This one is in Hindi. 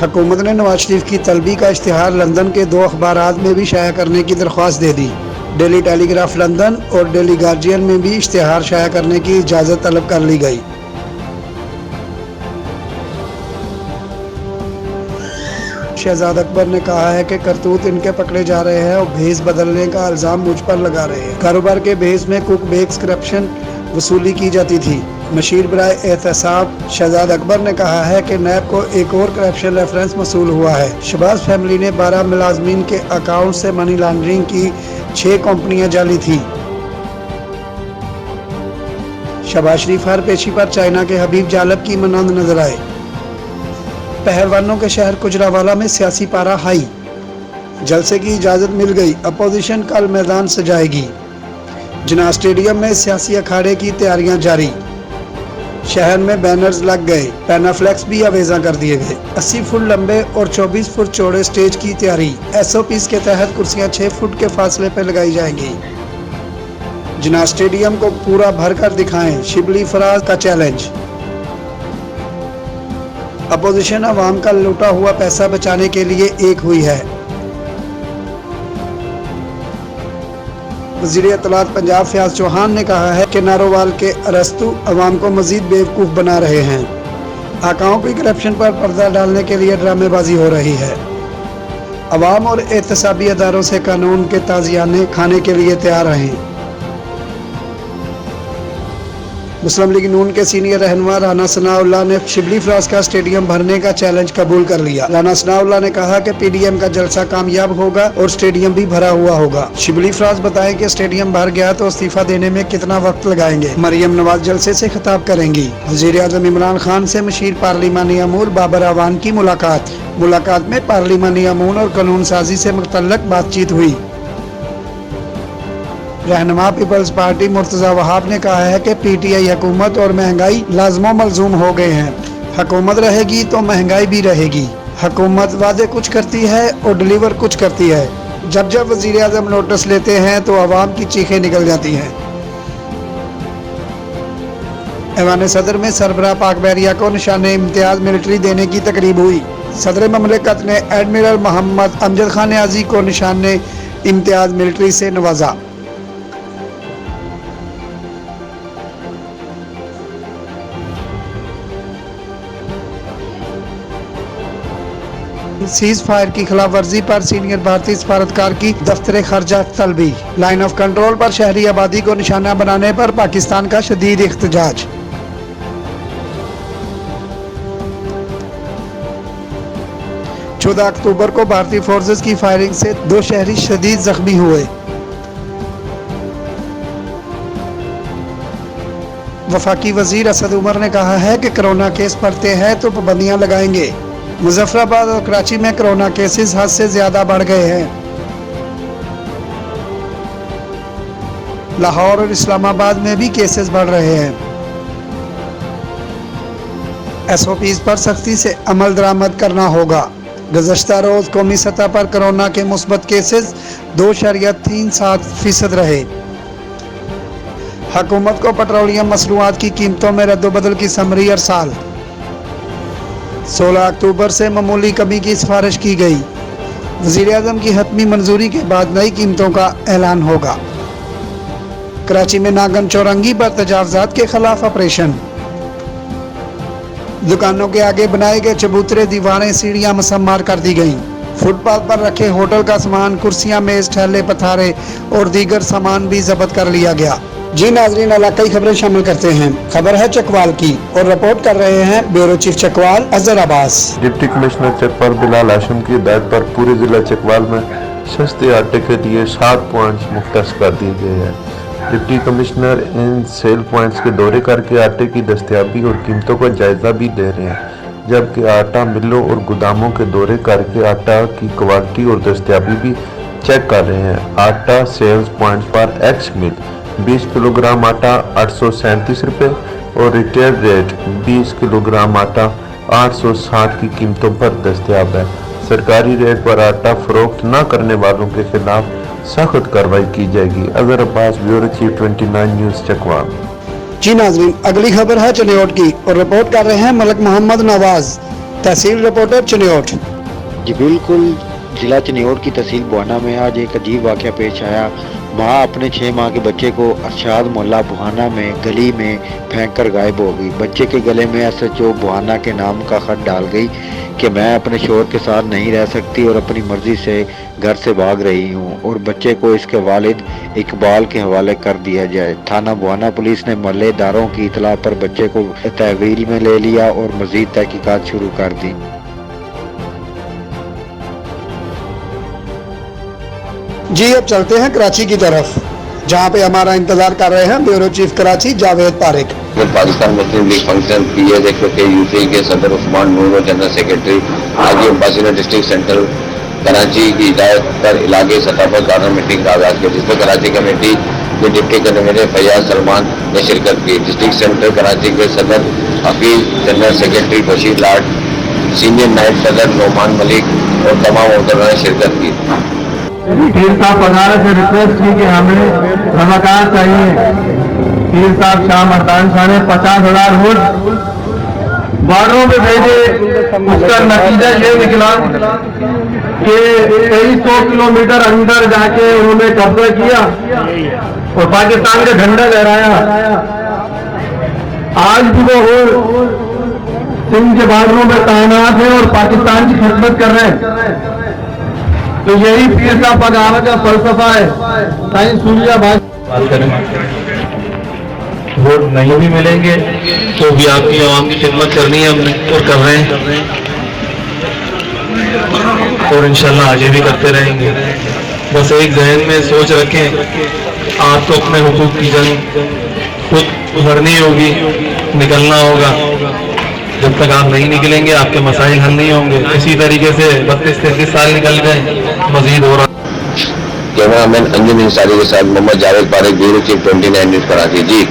हुकूमत ने नवाज शरीफ की तलबी का इश्तिहार लंदन के 2 अखबारात में भी शाया करने की दरख्वास्त दे दी। डेली टेलीग्राफ लंदन और डेली गार्जियन में भी इश्तिहार शाया करने की इजाज़त तलब कर ली गई। शहजाद अकबर ने कहा है कि करतूत इनके पकड़े जा रहे हैं और भेस बदलने का इल्ज़ाम मुझ पर लगा रहे हैं। कारोबार के भेस में कुक बेक्स करप्शन वसूली की जाती थी। मशीर बराए एहतसाब शहजाद अकबर ने कहा है कि नैब को एक और करप्शन रेफरेंस मसूल हुआ है। शहबाज फैमिली ने 12 मुलाजमीन के अकाउंट से मनी लॉन्ड्रिंग की 6 कंपनियां जाली थी। शहबाज शरीफ हर पेशी पर चाइना के हबीब जालब की मानंद नजर आए। पहलवानों के शहर गुजरावाला में सियासी पारा हाई, जलसे की इजाज़त मिल गई। अपोजिशन कल मैदान सजाएगी। जिन्ना स्टेडियम में सियासी अखाड़े की तैयारियां जारी। शहर में बैनर्स लग गए, पैनाफ्लेक्स भी अवेजा कर दिए गए। 80 फुट लंबे और 24 फुट चौड़े स्टेज की तैयारी। SOPs के तहत कुर्सियां 6 फुट के फासले पर लगाई जाएंगी। जिन्ना स्टेडियम को पूरा भरकर दिखाएं, शिबली फराज का चैलेंज। अपोजिशन अवाम का लूटा हुआ पैसा बचाने के लिए एक हुई है। वज़ीर इत्तलात पंजाब फयाज चौहान ने कहा है कि नारोवाल के अरस्तु अवाम को मजीद बेवकूफ़ बना रहे हैं। आकाओं की करप्शन पर पर्दा डालने के लिए ड्रामेबाजी हो रही है। अवाम और एहतसाबी अदारों से कानून के ताज़ियाने खाने के लिए तैयार रहें। मुस्लिम लीग नून के सीनियर रहनुमा राना सनाउल्लाह ने शिबली फराज का स्टेडियम भरने का चैलेंज कबूल कर लिया। राना सनाउल्लाह ने कहा कि PDM का जलसा कामयाब होगा और स्टेडियम भी भरा हुआ होगा। शिबली फराज बताएं कि स्टेडियम भर गया तो इस्तीफा देने में कितना वक्त लगाएंगे। मरियम नवाज जलसे से खिताब करेंगी। वज़ीर आज़म इमरान खान से मशीर पार्लिमानी अमूर बाबर अवान की मुलाकात में पार्लिमानी अमूर और कानून साजी से मुतल्लक बातचीत हुई। रहनुमा पीपल्स पार्टी मुर्तज़ा वहाब ने कहा है कि PTI हुकूमत और महंगाई लाज़िम मलजूम हो गए हैं। हुकूमत रहेगी तो महंगाई भी रहेगी। हुकूमत वादे कुछ करती है और डिलीवर कुछ करती है। जब जब वज़ीर आज़म नोटिस लेते हैं तो आवाम की चीखें निकल जाती हैं। ऐवान सदर में सरबराह पाक बहरिया को निशाने इम्तियाज मिलिट्री देने की तकरीब हुई। सदर ममलिकत ने एडमिरल मोहम्मद अमजद खान न्याजी को निशाने इम्तियाज मिलिट्री से नवाजा। सीज फायर की खिलाफ वर्जी पर सीनियर भारतीय सफारतकार की दफ्तर खर्जात तलबी। लाइन ऑफ कंट्रोल पर शहरी आबादी को निशाना बनाने पर पाकिस्तान का शदीद इख्तिजाज। 14 अक्टूबर को भारतीय फोर्सेस की फायरिंग से 2 शहरी शदीद जख्मी हुए। वफाकी वजीर असद उमर ने कहा है कि कोरोना केस बढ़ते हैं तो पाबंदियां लगाएंगे। मुजफ्फराबाद और कराची में कोरोना केसेस हद से ज्यादा बढ़ गए हैं। लाहौर और इस्लामाबाद में भी केसेस बढ़ रहे हैं। SOPs पर सख्ती से अमल दरामद करना होगा। गुज़श्ता रोज कौमी सतह पर कोरोना के मुस्बत केसेस 2.37% रहे। हुकूमत को पेट्रोलियम मसनूआत की कीमतों में रद्दोबदल की समरी अरसाल। 16 अक्टूबर से मामूली कमी की सिफारिश की गई। वज़ीर आज़म की हतमी मंजूरी के बाद नई कीमतों का ऐलान होगा। कराची में नागन चौरंगी पर तजावजात के खिलाफ ऑपरेशन। दुकानों के आगे बनाए गए चबूतरे, दीवारें, सीढ़ियां मसम्मार कर दी गईं। फुटपाथ पर रखे होटल का सामान, कुर्सियां, मेज, ठेले, पथारे और दीगर सामान भी जब्त कर लिया गया। जी नाजरीन, इलाकाई खबरें शामिल करते हैं। खबर है चकवाल की और रिपोर्ट कर रहे हैं bureau chief Chakwal Azhar Abbas. Deputy commissioner Chakwal Bilal Hashim की हिदायत पर पूरे जिला चकवाल में सस्ते आटे के लिए 7 पॉइंट्स मुख्तस कर दिए गए हैं। डिप्टी कमिश्नर इन सेल पॉइंट्स के दौरे करके आटे की दस्तयाबी और कीमतों का जायजा भी ले रहे हैं, जबकि आटा मिलों और गोदामों के दौरे करके आटा की क्वालिटी और दस्तयाबी भी चेक कर रहे हैं। आटा सेल्स पॉइंट्स पर एक्स मिल 20 किलोग्राम आटा 837 रुपये और रिटेल रेट 20 किलोग्राम आटा 860 की कीमतों पर दस्तयाब है। सरकारी रेट पर आटा फरोख्त न करने वालों के खिलाफ सख्त कार्रवाई की जाएगी। Azhar Abbas, bureau chief 29 news Chakwal. जी नाजरीन, अगली खबर है चनियोट की और रिपोर्ट कर रहे हैं मलिक मोहम्मद नवाज। तहसील रिपोर्टर चिन्योट। जी बिल्कुल, जिला चिन्योट की तहसील बुहाना में आज एक अजीब वाक़या पेश आया। माँ अपने 6 माह के बच्चे को अरशाद मोहल्ला बुहाना में गली में फेंककर गायब हो गई। बच्चे के गले में SHO बुहाना के नाम का खत डाल गई कि मैं अपने शोहर के साथ नहीं रह सकती और अपनी मर्जी से घर से भाग रही हूँ और बच्चे को इसके वालिद इकबाल के हवाले कर दिया जाए। थाना बुहाना पुलिस ने मोहल्लेदारों की इतला पर बच्चे को तहवील में ले लिया और मज़ीद तहकीकात शुरू कर दी। जी अब चलते हैं कराची की तरफ, जहां पे हमारा इंतजार कर रहे हैं ब्यूरो चीफ कराची जावेद तारिक। पाकिस्तान मुस्लिम लीग फंक्शन PA के यूपी के सदर उस्मान नूर और जनरल सेक्रेटरी हाजी अब्बासी डिस्ट्रिक्ट सेंट्रल कराची की हिदायत पर इलाके सतह पर कार्नर मीटिंग का आगाज किया, जिसमें कराची कमेटी के डिप्टी कन्वीनर फैयाज सलमान ने शिरकत की। डिस्ट्रिक्ट सेंट्रल कराची के सदर हफीज, जनरल सेक्रेटरी बशीर लाट, सीनियर नायब सदर नोमान मलिक और तमाम अहदेदारों ने शिरकत की। पीर साहब पधारे से रिक्वेस्ट की कि हमें रवाकार चाहिए। पीर साहब शाह मर्दान शाह ने 50,000 वोट बाड़ों में भेजे। उसका नतीजा ये निकला कि 2300 किलोमीटर अंदर जाके उन्होंने कब्जा किया और पाकिस्तान का झंडा लहराया। आज भी वो सिंध के बादलों में तैनात है और पाकिस्तान की खिदमत कर रहे हैं। तो यही पीर साहब पधारा का फलसफा है। साइंस सुनिया बात करें, वोट नहीं भी मिलेंगे तो भी आपकी आवाम की खिदमत करनी है हमने और कर रहे हैं और इंशाल्लाह आगे भी करते रहेंगे। बस एक जहन में सोच रखें, आपको अपने हुकूक की जंग खुद लड़नी होगी, निकलना होगा। जब तक आप नहीं निकलेंगे आपके मसाइल हल नहीं होंगे। इसी तरीके से 32-33 साल निकल गए, मजीद हो रहा। कैमरामैन अंजुम इंसारी के साथ Mohammad Javed Parik, bureau chief 29 news Karachi. जी।